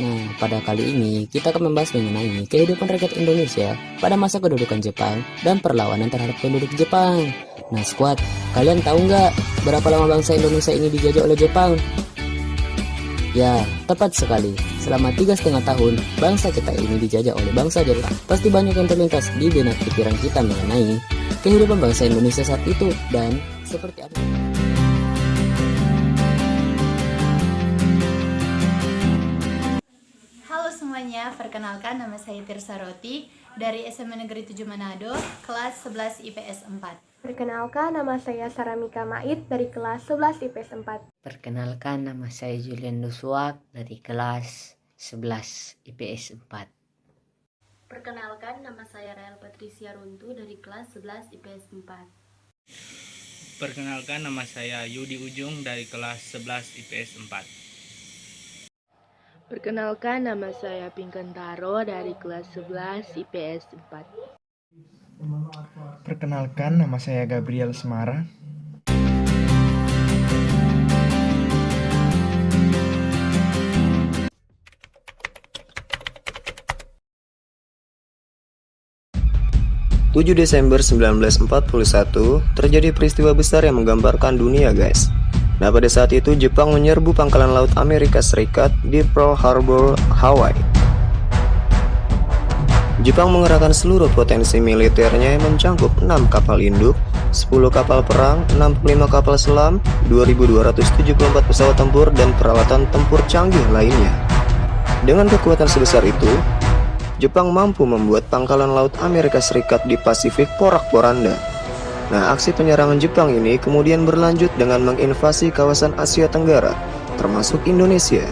Nah, pada kali ini kita akan membahas mengenai kehidupan rakyat Indonesia pada masa kedudukan Jepang dan perlawanan terhadap penduduk Jepang. Nah, squad, kalian tahu nggak berapa lama bangsa Indonesia ini dijajah oleh Jepang? Ya, tepat sekali. Selama 3,5 tahun, bangsa kita ini dijajah oleh bangsa Jepang. Pasti banyak yang terlintas di benak pikiran kita mengenai kehidupan bangsa Indonesia saat itu dan seperti apa. Halo semuanya, perkenalkan nama saya Tirsa Roti dari SMA Negeri 7 Manado, kelas 11 IPS 4. Perkenalkan, nama saya Saramika Mait dari kelas 11 IPS 4. Perkenalkan, nama saya Julian Duswak dari kelas 11 IPS 4. Perkenalkan, nama saya Rael Patricia Runtu dari kelas 11 IPS 4. Perkenalkan, nama saya Yudi Ujung dari kelas 11 IPS 4. Perkenalkan, nama saya Pinkan Taro dari kelas 11 IPS 4. Perkenalkan, nama saya Gabriel Semara. Desember 1941 terjadi peristiwa besar yang menggambarkan dunia, guys. Nah, pada saat itu Jepang menyerbu pangkalan laut Amerika Serikat di Pearl Harbor, Hawaii. Jepang mengerahkan seluruh potensi militernya yang mencakup 6 kapal induk, 10 kapal perang, 65 kapal selam, 2.274 pesawat tempur, dan peralatan tempur canggih lainnya. Dengan kekuatan sebesar itu, Jepang mampu membuat pangkalan laut Amerika Serikat di Pasifik porak-poranda. Nah, aksi penyerangan Jepang ini kemudian berlanjut dengan menginvasi kawasan Asia Tenggara, termasuk Indonesia.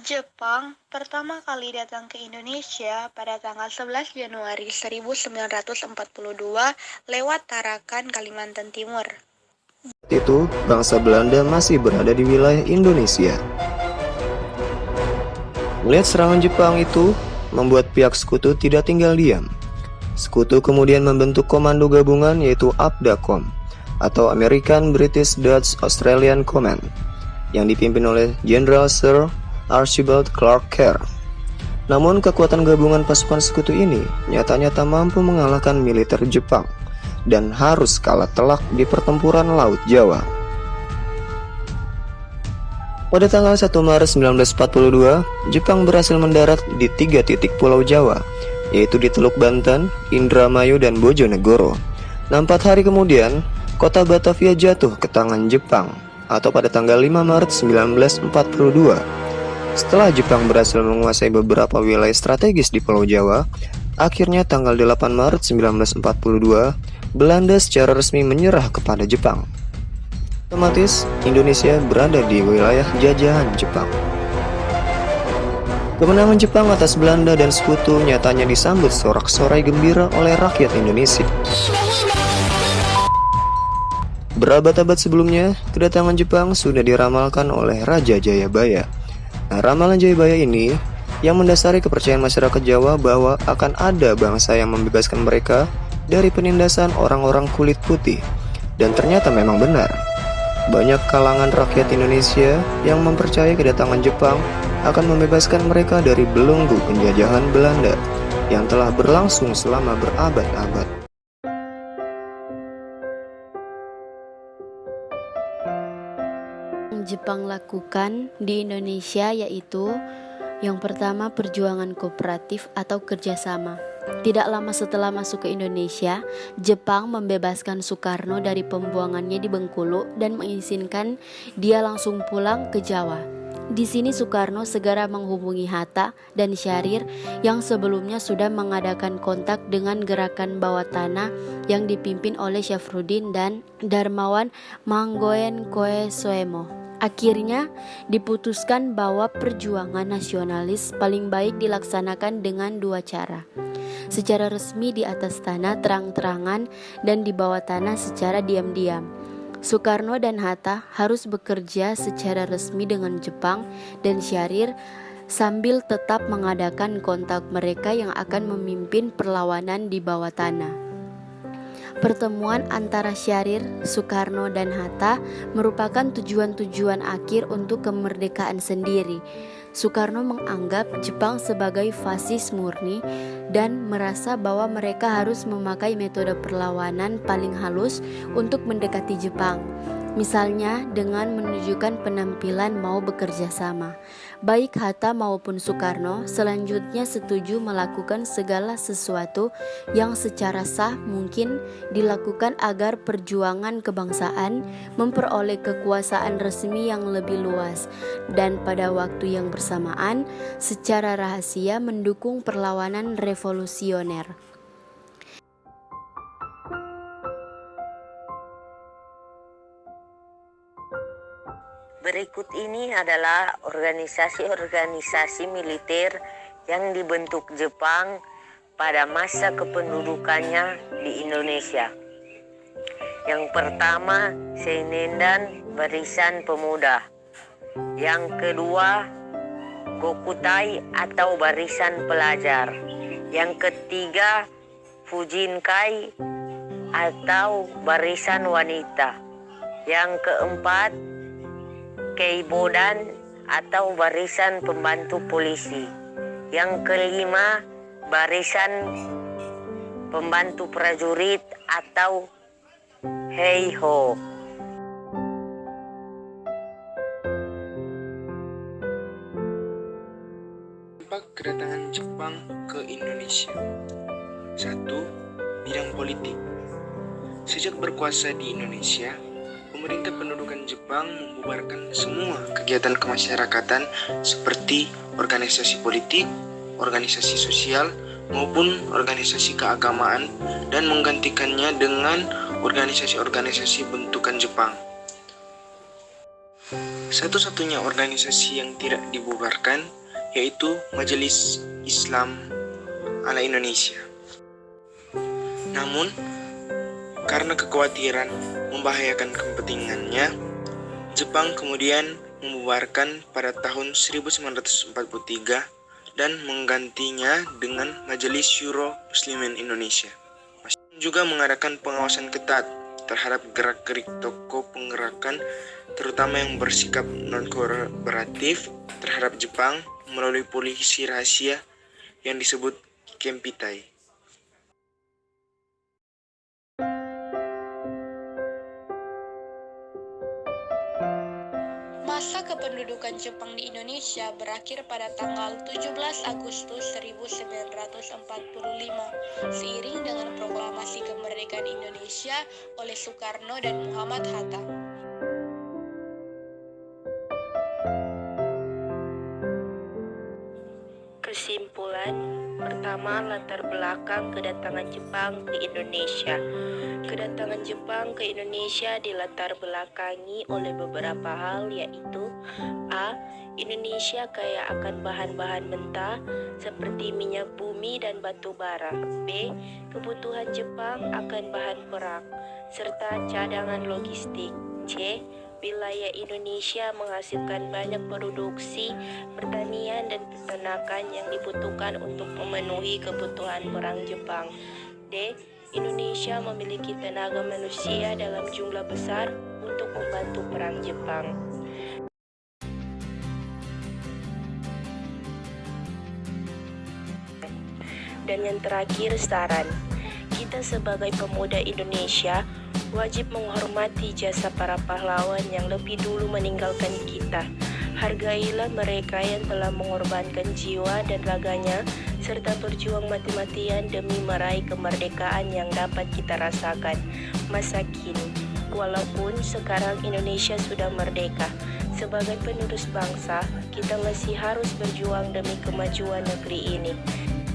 Jepang pertama kali datang ke Indonesia pada tanggal 11 Januari 1942 lewat Tarakan, Kalimantan Timur. Saat itu, bangsa Belanda masih berada di wilayah Indonesia. Melihat serangan Jepang itu membuat pihak sekutu tidak tinggal diam. Sekutu kemudian membentuk komando gabungan yaitu APDACOM atau American British Dutch Australian Command yang dipimpin oleh Jenderal Sir Archibald Clark Kerr. Namun kekuatan gabungan pasukan sekutu ini nyata-nyata mampu mengalahkan militer Jepang dan harus kalah telak di pertempuran Laut Jawa. Pada tanggal 1 Maret 1942, Jepang berhasil mendarat di 3 titik Pulau Jawa, yaitu di Teluk Banten, Indramayu, dan Bojonegoro. 4 hari kemudian, kota Batavia jatuh ke tangan Jepang, atau pada tanggal 5 Maret 1942. Setelah Jepang berhasil menguasai beberapa wilayah strategis di Pulau Jawa, akhirnya tanggal 8 Maret 1942, Belanda secara resmi menyerah kepada Jepang. Otomatis, Indonesia berada di wilayah jajahan Jepang. Kemenangan Jepang atas Belanda dan sekutu nyatanya disambut sorak-sorai gembira oleh rakyat Indonesia. Berabad-abad sebelumnya, kedatangan Jepang sudah diramalkan oleh Raja Jayabaya. Nah, ramalan Jayabaya ini yang mendasari kepercayaan masyarakat Jawa bahwa akan ada bangsa yang membebaskan mereka dari penindasan orang-orang kulit putih. Dan ternyata memang benar. Banyak kalangan rakyat Indonesia yang mempercayai kedatangan Jepang akan membebaskan mereka dari belenggu penjajahan Belanda yang telah berlangsung selama berabad-abad. Jepang lakukan di Indonesia yaitu yang pertama perjuangan kooperatif atau kerjasama. Tidak lama setelah masuk ke Indonesia, Jepang membebaskan Soekarno dari pembuangannya di Bengkulu dan mengizinkan dia langsung pulang ke Jawa. Di sini Soekarno segera menghubungi Hatta dan Syahrir yang sebelumnya sudah mengadakan kontak dengan gerakan bawah tanah yang dipimpin oleh Syafruddin dan Darmawan Manggoen Koesoemo. Akhirnya diputuskan bahwa perjuangan nasionalis paling baik dilaksanakan dengan 2 cara. Secara resmi di atas tanah terang-terangan dan di bawah tanah secara diam-diam. Soekarno dan Hatta harus bekerja secara resmi dengan Jepang dan Syahrir sambil tetap mengadakan kontak mereka yang akan memimpin perlawanan di bawah tanah. Pertemuan antara Syahrir, Soekarno, dan Hatta merupakan tujuan-tujuan akhir untuk kemerdekaan sendiri. Soekarno menganggap Jepang sebagai fasis murni dan merasa bahwa mereka harus memakai metode perlawanan paling halus untuk mendekati Jepang. Misalnya dengan menunjukkan penampilan mau bekerja sama. Baik Hatta maupun Soekarno selanjutnya setuju melakukan segala sesuatu yang secara sah mungkin dilakukan agar perjuangan kebangsaan memperoleh kekuasaan resmi yang lebih luas, dan pada waktu yang bersamaan secara rahasia mendukung perlawanan revolusioner. Berikut ini adalah organisasi-organisasi militer yang dibentuk Jepang pada masa kependudukannya di Indonesia. Yang pertama, Seinendan Barisan Pemuda. Yang kedua, Gokutai atau Barisan Pelajar. Yang ketiga, Fujinkai atau Barisan Wanita. Yang keempat, Keibodan atau Barisan Pembantu Polisi. Yang kelima, Barisan Pembantu Prajurit atau Heiho. Dampak kedatangan Jepang ke Indonesia. 1. Bidang politik. Sejak berkuasa di Indonesia, pemerintah pendudukan Jepang membubarkan semua kegiatan kemasyarakatan seperti organisasi politik, organisasi sosial, maupun organisasi keagamaan dan menggantikannya dengan organisasi-organisasi bentukan Jepang. Satu-satunya organisasi yang tidak dibubarkan yaitu Majelis Islam ala Indonesia. Namun, karena kekhawatiran membahayakan kepentingannya, Jepang kemudian membubarkan pada tahun 1943 dan menggantinya dengan Majelis Syuro Muslimin Indonesia. Juga mengadakan pengawasan ketat terhadap gerak-gerik tokoh penggerakan, terutama yang bersikap non-kooperatif terhadap Jepang melalui polisi rahasia yang disebut Kempitai. Masa kependudukan Jepang di Indonesia berakhir pada tanggal 17 Agustus 1945 seiring dengan proklamasi kemerdekaan Indonesia oleh Soekarno dan Muhammad Hatta. Kesimpulan, pertama, latar belakang kedatangan Jepang ke Indonesia. Kedatangan Jepang ke Indonesia dilatar belakangi oleh beberapa hal, yaitu A. Indonesia kaya akan bahan-bahan mentah seperti minyak bumi dan batu bara. B. Kebutuhan Jepang akan bahan perak serta cadangan logistik. C. Wilayah Indonesia menghasilkan banyak produksi pertanian dan peternakan yang dibutuhkan untuk memenuhi kebutuhan perang Jepang. D. Indonesia memiliki tenaga manusia dalam jumlah besar untuk membantu perang Jepang. Dan yang terakhir, saran. Kita sebagai pemuda Indonesia wajib menghormati jasa para pahlawan yang lebih dulu meninggalkan kita. Hargailah mereka yang telah mengorbankan jiwa dan raganya serta berjuang mati-matian demi meraih kemerdekaan yang dapat kita rasakan masa kini. Walaupun sekarang Indonesia sudah merdeka, sebagai penerus bangsa, kita masih harus berjuang demi kemajuan negeri ini.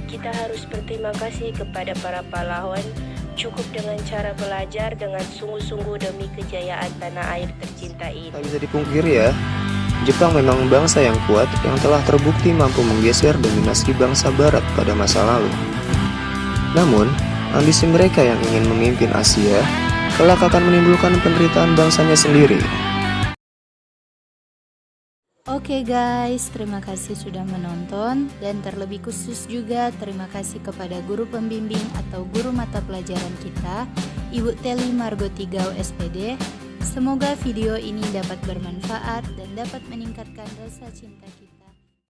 Kita harus berterima kasih kepada para pahlawan. Cukup dengan cara belajar dengan sungguh-sungguh demi kejayaan tanah air tercinta ini. Tak bisa dipungkiri ya, Jepang memang bangsa yang kuat yang telah terbukti mampu menggeser dominasi bangsa barat pada masa lalu. Namun, ambisi mereka yang ingin memimpin Asia kelak akan menimbulkan penderitaan bangsanya sendiri. Oke guys, terima kasih sudah menonton, dan terlebih khusus juga terima kasih kepada guru pembimbing atau guru mata pelajaran kita, Ibu Teli Margotigau SPD. Semoga video ini dapat bermanfaat dan dapat meningkatkan rasa cinta kita.